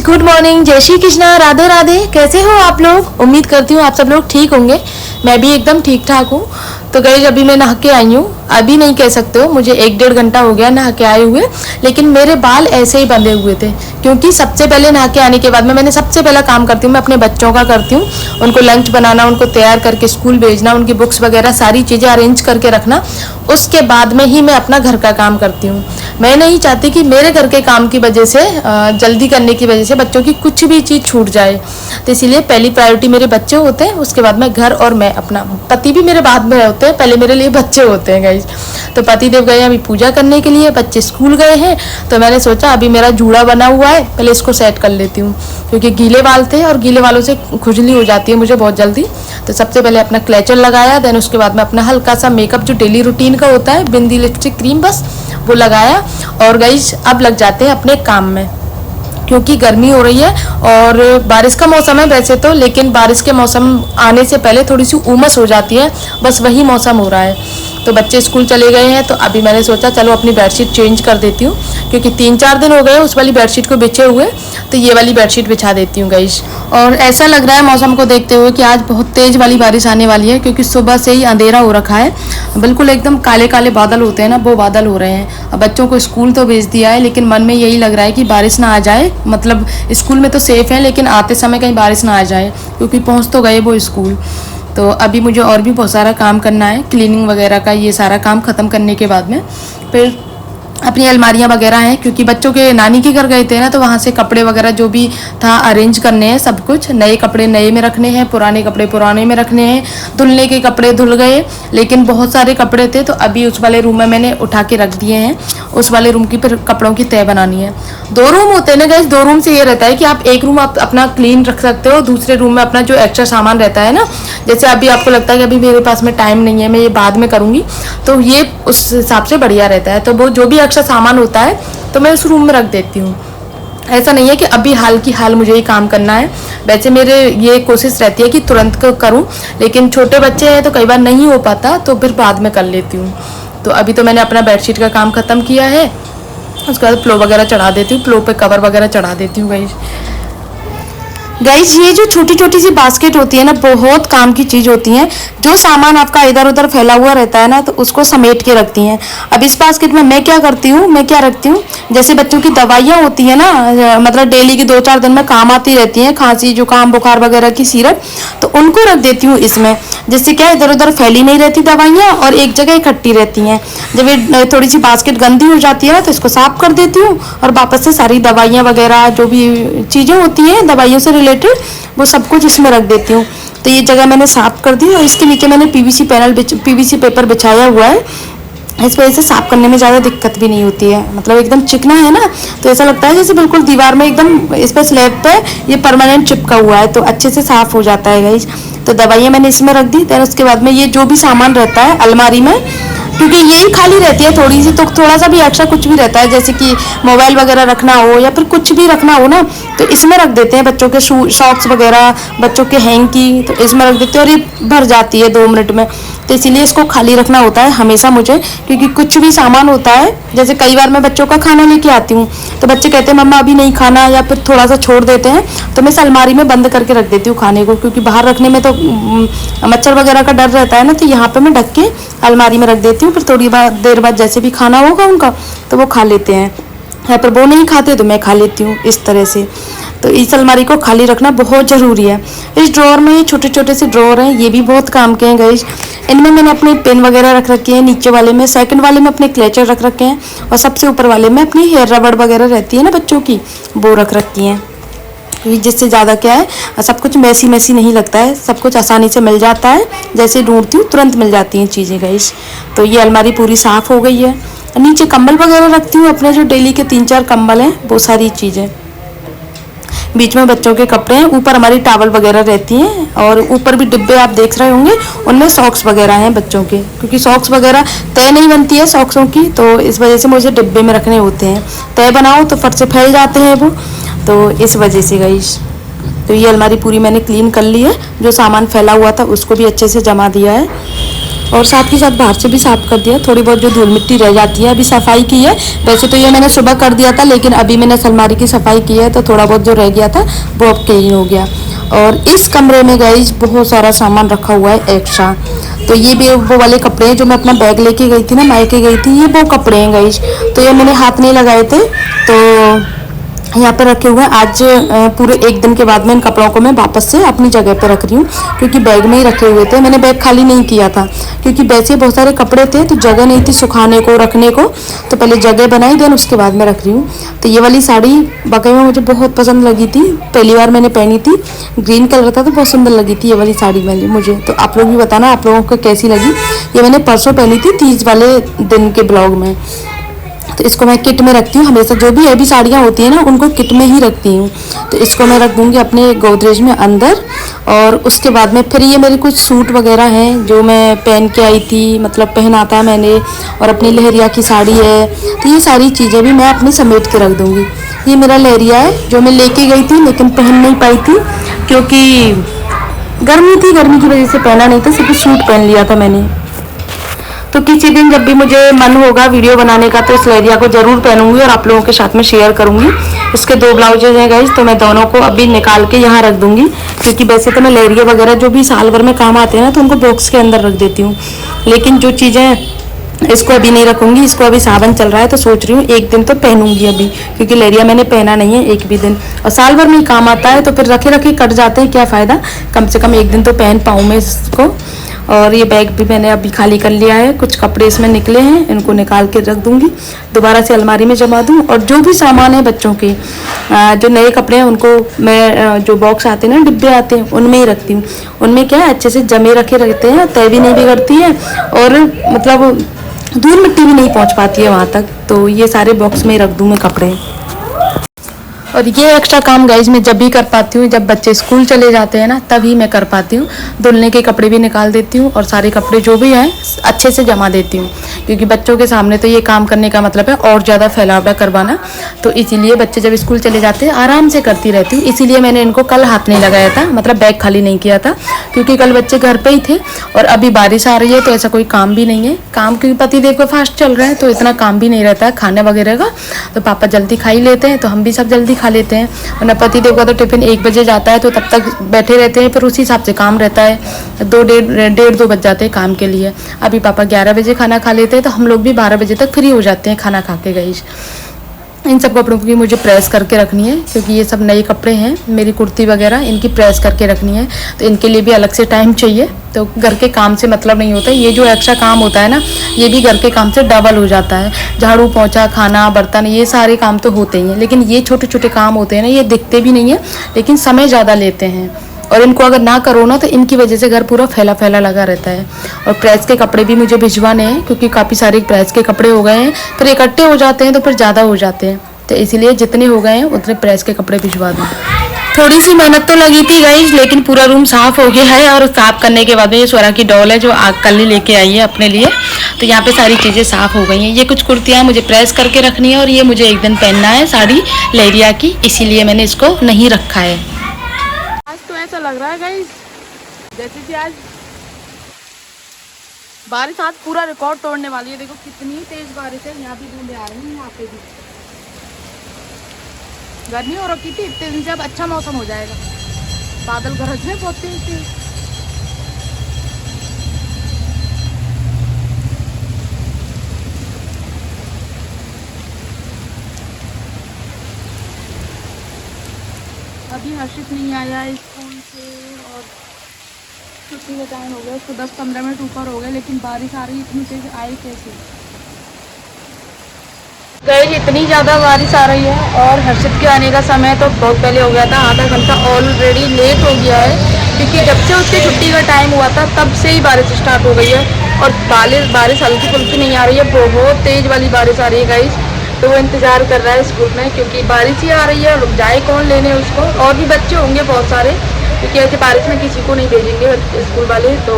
Good morning, जय श्री कृष्णा, राधे राधे। कैसे हो आप लोग? उम्मीद करती हूँ आप सब लोग ठीक होंगे। मैं भी एकदम ठीक ठाक हूँ। तो गाइस अभी मैं नहा के आई हूँ। अभी नहीं कह सकते हो, मुझे 1-1.5 घंटा हो गया नहा के आए हुए। लेकिन मेरे बाल ऐसे ही बंधे हुए थे, क्योंकि सबसे पहले नहा के आने के बाद में मैंने सबसे पहला काम करती हूँ, मैं अपने बच्चों का करती हूँ। उनको लंच बनाना, उनको तैयार करके स्कूल भेजना, उनकी बुक्स वगैरह सारी चीज़ें अरेंज करके रखना। उसके बाद में ही मैं अपना घर का काम करती हूँ। मैं नहीं चाहती कि मेरे घर के काम की वजह से, जल्दी करने की वजह से बच्चों की कुछ भी चीज़ छूट जाए। तो इसीलिए पहली प्रायोरिटी मेरे बच्चे होते हैं, उसके बाद में घर और मैं अपना। पति भी मेरे बाद में होते हैं, पहले मेरे लिए बच्चे होते हैं गाइज। तो पति देव गए अभी पूजा करने के लिए, बच्चे स्कूल गए हैं। तो मैंने सोचा अभी मेरा जूड़ा बना हुआ है, पहले इसको सेट कर लेती हूँ, क्योंकि गीले बाल थे और गीले बालों से खुजली हो जाती है मुझे बहुत जल्दी। तो सबसे पहले अपना क्लेचर लगाया, देन उसके बाद में अपना हल्का सा मेकअप जो डेली रूटीन का होता है, बिंदी, लिपस्टिक, क्रीम, बस वो लगाया। और गाइज अब लग जाते हैं अपने काम में, क्योंकि गर्मी हो रही है और बारिश का मौसम है वैसे तो, लेकिन बारिश के मौसम आने से पहले थोड़ी सी उमस हो जाती है, बस वही मौसम हो रहा है। तो बच्चे स्कूल चले गए हैं, तो अभी मैंने सोचा चलो अपनी बेडशीट चेंज कर देती हूँ, क्योंकि 3-4 दिन हो गए उस वाली बेडशीट को बिछे हुए। तो ये वाली बेडशीट बिछा देती हूँ गाइस। और ऐसा लग रहा है मौसम को देखते हुए कि आज बहुत तेज़ वाली बारिश आने वाली है, क्योंकि सुबह से ही अंधेरा हो रखा है, बिल्कुल एकदम काले काले बादल होते हैं ना, वो बादल हो रहे हैं। अब बच्चों को स्कूल तो भेज दिया है, लेकिन मन में यही लग रहा है कि बारिश ना आ जाए। मतलब स्कूल में तो सेफ़ है, लेकिन आते समय कहीं बारिश ना आ जाए, क्योंकि पहुँच तो गए वो स्कूल। तो अभी मुझे और भी बहुत सारा काम करना है, क्लीनिंग वगैरह का। ये सारा काम ख़त्म करने के बाद में फिर अपनी अलमारियाँ वगैरह हैं, क्योंकि बच्चों के नानी के घर गए थे ना, तो वहाँ से कपड़े वगैरह जो भी था अरेंज करने हैं। सब कुछ नए कपड़े नए में रखने हैं, पुराने कपड़े पुराने में रखने हैं। धुलने के कपड़े धुल गए, लेकिन बहुत सारे कपड़े थे, तो अभी उस वाले रूम में मैंने उठा के रख दिए हैं। उस वाले रूम की फिर कपड़ों की तय बनानी है। 2 रूम होते हैं ना गाइस, 2 रूम से ये रहता है कि आप एक रूम आप अपना क्लीन रख सकते हो, दूसरे रूम में अपना जो एक्स्ट्रा सामान रहता है ना, जैसे अभी आपको लगता है कि अभी मेरे पास में टाइम नहीं है, मैं ये बाद में करूँगी, तो ये उस हिसाब से बढ़िया रहता है। तो वो जो भी एक्स्ट्रा सामान होता है तो मैं उस रूम में रख देती हूँ। ऐसा नहीं है कि अभी हाल की हाल मुझे ये काम करना है। वैसे मेरे ये कोशिश रहती है कि तुरंत करूँ, लेकिन छोटे बच्चे हैं तो कई बार नहीं हो पाता, तो फिर बाद में कर लेती हूँ। तो अभी तो मैंने अपना बेडशीट का काम ख़त्म किया है, उसके बाद प्लो वगैरह चढ़ा देती हूँ, प्लो पे कवर वगैरह चढ़ा देती हूँ गाइस। ये जो छोटी छोटी सी बास्केट होती है ना, बहुत काम की चीज़ होती है। जो सामान आपका इधर उधर फैला हुआ रहता है ना, तो उसको समेट के रखती हैं। अब इस बास्केट में मैं क्या करती हूँ, मैं क्या रखती हूँ, जैसे बच्चों की दवाइयाँ होती है ना, मतलब डेली की 2-4 दिन में काम आती रहती हैं, खांसी जुकाम बुखार वगैरह की सिरप, तो उनको रख देती हूँ इसमें। जिससे क्या इधर उधर फैली नहीं रहती दवाइयाँ, और एक जगह इकट्ठी रहती हैं। जब ये थोड़ी सी बास्केट गंदी हो जाती है ना, तो इसको साफ कर देती हूँ, और वापस से सारी दवाइयाँ वगैरह जो भी चीज़ें होती हैं दवाइयों से रिलेटेड, वो सब कुछ इसमें रख देती हूँ। तो ये जगह मैंने साफ कर दी, और इसके नीचे मैंने पीवीसी पेपर बिछाया हुआ है। इस वजह से साफ करने में ज़्यादा दिक्कत भी नहीं होती है। मतलब एकदम चिकना है ना, तो ऐसा लगता है जैसे बिल्कुल दीवार में एकदम इस पर स्लैब पे ये परमानेंट चिपका हुआ है, तो अच्छे से साफ हो जाता है गाइस। तो दवाइयाँ मैंने इसमें रख दी। फिर उसके बाद में ये जो भी सामान रहता है अलमारी में, क्योंकि यही खाली रहती है थोड़ी सी, तो थोड़ा सा भी एक्स्ट्रा कुछ भी रहता है, जैसे कि मोबाइल वगैरह रखना हो या फिर कुछ भी रखना हो ना, तो इसमें रख देते हैं। बच्चों के शॉक्स वगैरह, बच्चों के हैंकी, तो इसमें रख देते हैं, और ये भर जाती है 2 मिनट में। तो इसीलिए इसको खाली रखना होता है हमेशा मुझे, क्योंकि कुछ भी सामान होता है, जैसे कई बार मैं बच्चों का खाना लेके आती हूँ, तो बच्चे कहते हैं मम्मा अभी नहीं खाना, या फिर थोड़ा सा छोड़ देते हैं, तो मैं इस अलमारी में बंद करके रख देती हूँ खाने को, क्योंकि बाहर रखने में तो मच्छर वगैरह का डर रहता है ना, तो यहाँ पे मैं ढक के अलमारी में रख देती हूँ। फिर थोड़ी देर बाद जैसे भी खाना होगा उनका, तो वो खा लेते हैं, या फिर वो नहीं खाते तो मैं खा लेती हूँ, इस तरह से। तो इस अलमारी को खाली रखना बहुत ज़रूरी है। इस ड्रॉअर में छोटे छोटे से ड्रॉअर हैं, ये भी बहुत काम के हैं गाइस। इनमें मैंने अपने पेन वगैरह रख रखे हैं, नीचे वाले में, सेकंड वाले में अपने क्लेचर रख रखे हैं, और सबसे ऊपर वाले में अपनी हेयर रबड़ वगैरह रहती है ना बच्चों की, वो रख रखी हैं। जिससे ज़्यादा क्या है, सब कुछ मैसी मैसी नहीं लगता है, सब कुछ आसानी से मिल जाता है, जैसे ढूंढती हूँ तुरंत मिल जाती हैं चीज़ें गाइस। तो ये अलमारी पूरी साफ़ हो गई है। नीचे कंबल वगैरह रखती हूँ अपने, जो डेली के 3-4 कंबल हैं, वो सारी चीज़ें। बीच में बच्चों के कपड़े हैं, ऊपर हमारी टावल वगैरह रहती हैं, और ऊपर भी डिब्बे आप देख रहे होंगे, उनमें सॉक्स वगैरह हैं बच्चों के, क्योंकि सॉक्स वगैरह तय नहीं बनती है सॉक्सों की, तो इस वजह से मुझे डिब्बे में रखने होते हैं। तय बनाओ तो फट से फैल जाते हैं वो, तो इस वजह से गाइस। तो ये अलमारी पूरी मैंने क्लीन कर ली है, जो सामान फैला हुआ था उसको भी अच्छे से जमा दिया है। और साथ ही साथ बाहर से भी साफ कर दिया। थोड़ी बहुत जो धूल मिट्टी रह जाती है अभी सफाई की है। वैसे तो ये मैंने सुबह कर दिया था, लेकिन अभी मैंने अलमारी की सफाई की है तो थोड़ा बहुत जो रह गया था वो अब क्लीन हो गया। और इस कमरे में गाइस बहुत सारा सामान रखा हुआ है एक्स्ट्रा। तो ये भी वो वाले कपड़े हैं जो मैं अपना बैग लेके गई थी ना, मायके गई थी, ये वो कपड़े हैं गाइस। तो ये मैंने हाथ नहीं लगाए थे तो यहाँ पर रखे हुए हैं। आज पूरे एक दिन के बाद में इन कपड़ों को मैं वापस से अपनी जगह पर रख रही हूँ, क्योंकि बैग में ही रखे हुए थे। मैंने बैग खाली नहीं किया था क्योंकि वैसे बहुत सारे कपड़े थे तो जगह नहीं थी सुखाने को, रखने को। तो पहले जगह बनाई, देन उसके बाद में रख रही हूँ। तो ये वाली साड़ी वाकई में मुझे बहुत पसंद लगी थी, पहली बार मैंने पहनी थी। ग्रीन कलर था तो बहुत सुंदर लगी थी ये वाली साड़ी वाली मुझे। तो आप लोग भी बताना आप लोगों को कैसी लगी। ये मैंने परसों पहनी थी, तीज वाले दिन के ब्लॉग में। तो इसको मैं किट में रखती हूँ हमेशा, जो भी हैवी साड़ियाँ होती हैं ना उनको किट में ही रखती हूँ। तो इसको मैं रख दूँगी अपने गोदरेज में अंदर। और उसके बाद में फिर ये मेरे कुछ सूट वगैरह हैं जो मैं पहन के आई थी, मतलब पहना था मैंने, और अपनी लहरिया की साड़ी है। तो ये सारी चीज़ें भी मैं अपनी समेट के रख दूँगी। ये मेरा लहरिया है जो मैं लेके गई थी लेकिन पहन नहीं पाई थी क्योंकि गर्मी थी, गर्मी की वजह से पहना नहीं था, सिर्फ सूट पहन लिया था मैंने। तो किसी दिन जब भी मुझे मन होगा वीडियो बनाने का तो इस लहरिया को ज़रूर पहनूंगी और आप लोगों के साथ में शेयर करूंगी। इसके 2 ब्लाउजेज हैं गाइस, तो मैं दोनों को अभी निकाल के यहाँ रख दूंगी, क्योंकि वैसे तो मैं लहरिया वगैरह जो भी साल भर में काम आते हैं ना तो उनको बॉक्स के अंदर रख देती हूँ। लेकिन जो चीज़ें इसको अभी नहीं रखूंगी, इसको अभी सावन चल रहा है तो सोच रही हूँ एक दिन तो पहनूंगी अभी, क्योंकि लहरिया मैंने पहना नहीं है एक भी दिन। और साल भर में ही काम आता है तो फिर रखे रखे कट जाते हैं, क्या फ़ायदा। कम से कम एक दिन तो पहन पाऊँ मैं इसको। और ये बैग भी मैंने अभी खाली कर लिया है, कुछ कपड़े इसमें निकले हैं, इनको निकाल के रख दूंगी, दोबारा से अलमारी में जमा दूँ। और जो भी सामान है बच्चों के, जो नए कपड़े हैं उनको मैं जो बॉक्स आते हैं ना, डिब्बे आते हैं, उनमें ही रखती हूँ। उनमें क्या है अच्छे से जमे रखे रहते हैं, तय भी नहीं बिगड़ती है और मतलब धूल मिट्टी भी नहीं पहुँच पाती है वहाँ तक। तो ये सारे बॉक्स में ही रख दूँ मैं कपड़े। और ये एक्स्ट्रा काम गाइज मैं जब भी कर पाती हूँ, जब बच्चे स्कूल चले जाते हैं ना तभी मैं कर पाती हूँ। धुलने के कपड़े भी निकाल देती हूँ और सारे कपड़े जो भी हैं अच्छे से जमा देती हूँ, क्योंकि बच्चों के सामने तो ये काम करने का मतलब है और ज़्यादा फैलावड़ा करवाना। तो इसीलिए बच्चे जब स्कूल चले जाते हैं आराम से करती रहती हूँ। इसीलिए मैंने इनको कल हाथ नहीं लगाया था, मतलब बैग खाली नहीं किया था, क्योंकि कल बच्चे घर पर ही थे और अभी बारिश आ रही है तो ऐसा कोई काम भी नहीं है। काम क्योंकि पतिदेव का फास्ट चल रहा है तो इतना काम भी नहीं रहता है खाने वगैरह का। तो पापा जल्दी खा ही लेते हैं तो हम भी सब जल्दी खा लेते हैं। वरना पतिदेव का तो टिफिन 1 बजे जाता है तो तब तक बैठे रहते हैं, फिर उसी हिसाब से काम रहता है। 2 बज जाते हैं काम के लिए। अभी पापा 11 बजे खाना खा लेते हैं तो हम लोग भी 12 बजे तक फ्री हो जाते हैं खाना खा के। गई इन सब कपड़ों की मुझे प्रेस करके रखनी है, क्योंकि ये सब नए कपड़े हैं, मेरी कुर्ती वगैरह इनकी प्रेस करके रखनी है। तो इनके लिए भी अलग से टाइम चाहिए। तो घर के काम से मतलब नहीं होता, ये जो एक्स्ट्रा काम होता है ना ये भी घर के काम से डबल हो जाता है। झाड़ू पोंछा, खाना, बर्तन, ये सारे काम तो होते ही हैं, लेकिन ये छोटे छोटे काम होते हैं ना, ये दिखते भी नहीं है लेकिन समय ज़्यादा लेते हैं। और इनको अगर ना करो ना तो इनकी वजह से घर पूरा फैला फैला लगा रहता है। और प्रेस के कपड़े भी मुझे भिजवाने हैं, क्योंकि काफ़ी सारे प्रेस के कपड़े हो गए हैं, फिर इकट्ठे हो जाते हैं तो फिर ज़्यादा हो जाते हैं। तो इसीलिए जितने हो गए हैं उतने प्रेस के कपड़े भिजवा दूँ। थोड़ी सी मेहनत तो लगी थी गाइस, लेकिन पूरा रूम साफ़ हो गया है। और साफ़ करने के बाद में ये स्वरा की डॉल है जो कल ही लेके आई है अपने लिए, तो यहाँ पे सारी चीज़ें साफ़ हो गई हैं। ये कुछ कुर्तियाँ मुझे प्रेस करके रखनी है और ये मुझे एक दिन पहनना है साड़ी लहरिया की, इसीलिए मैंने इसको नहीं रखा है। आज तो ऐसा लग रहा है गाइस जैसे कि आज बारिश आज पूरा रिकॉर्ड तोड़ने वाली है। देखो कितनी तेज बारिश है, यहाँ भी बूंदे आ रही हैं, यहाँ पे भी। गर्मी हो रखी थी, इतने दिन से अब अच्छा मौसम हो जाएगा। बादल गरज में बहुत तेज थे। अभी हर्षित नहीं आया स्कूल से और छुट्टी का टाइम हो गया, उसको 10-15 मिनट ऊपर हो गए, लेकिन बारिश आ रही इतनी तेज, आए कैसे गए। इतनी ज़्यादा बारिश आ रही है और हर्षित के आने का समय तो बहुत पहले हो गया था, आधा घंटा ऑलरेडी लेट हो गया है, क्योंकि जब से उसके छुट्टी का टाइम हुआ था तब से ही बारिश स्टार्ट हो गई है। और बारिश हल्की फुल्की नहीं आ रही है, बहुत तेज़ वाली बारिश आ रही है गाइस। तो वो इंतज़ार कर रहा है स्कूल में, क्योंकि बारिश ही आ रही है, रुक जाए कौन लेने उसको। और भी बच्चे होंगे बहुत सारे, क्योंकि ऐसे बारिश में किसी को नहीं भेजेंगे स्कूल वाले। तो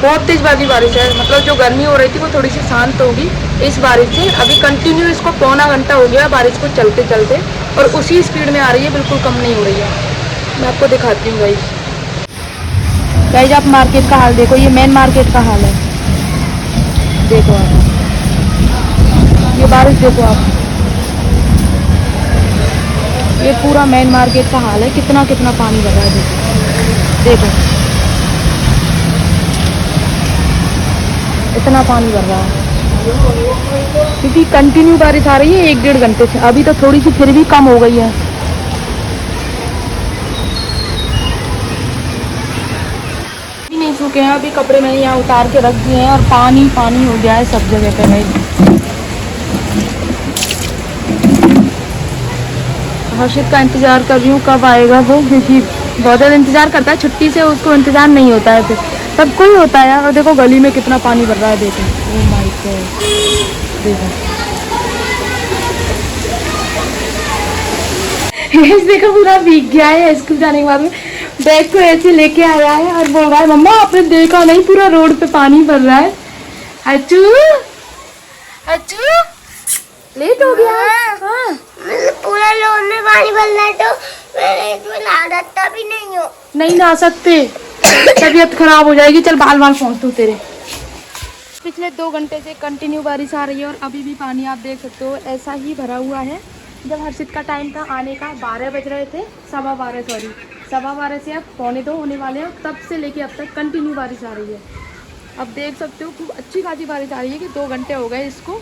बहुत तेज़ वाली बारिश है, मतलब जो गर्मी हो रही थी वो थोड़ी सी शांत होगी इस बारिश से। अभी कंटिन्यू इसको पौना घंटा हो गया बारिश को चलते चलते, और उसी स्पीड में आ रही है, बिल्कुल कम नहीं हो रही है। मैं आपको दिखाती हूँ गाइस। आप मार्केट का हाल देखो, ये मेन मार्केट का हाल है। देखो आप, ये बारिश देखो आप, ये पूरा मेन मार्केट का हाल है, कितना कितना पानी भर रहा है। देखो देखो, इतना पानी भर रहा है क्योंकि कंटिन्यू बारिश आ रही है 1-1.5 घंटे से। अभी तो थोड़ी सी फिर भी कम हो गई है। अभी नहीं सूखे हैं, अभी कपड़े मैंने यहाँ उतार के रख दिए हैं और पानी पानी हो गया है सब जगह पे। भाई हर्षित का इंतज़ार कर रही हूँ कब आएगा वो, क्योंकि बहुत ज़्यादा इंतज़ार करता है। छुट्टी से उसको इंतज़ार नहीं होता है, फिर सबको ही होता है यार। और देखो गली में कितना पानी भर रहा है, देखो। ओह माय गॉड, देखो देखो पूरा भीग गया है। स्कूल जाने के बाद में बैग को ऐसे लेके आया है और बोल रहा है मम्मा आपने देखा नहीं पूरा रोड पे पानी भर रहा है। अच्छू अच्छू लेट हो गया। हाँ पूरा रोड में पानी भर रहा है तो मैं इसमें नहा सकता भी नहीं हूँ। नहीं नहा सकते, तबीयत खराब हो जाएगी। चल बाल बाल पहुँच तू तेरे। पिछले 2 घंटे से कंटिन्यू बारिश आ रही है और अभी भी पानी आप देख सकते हो ऐसा ही भरा हुआ है। जब हर्षित का टाइम था आने का 12 बज रहे थे, 12:15 से अब 12:45 होने वाले हैं। तब से लेके अब तक कंटिन्यू बारिश आ रही है। अब देख सकते हो खूब अच्छी खासी बारिश आ रही है कि 2 घंटे हो गए इसको।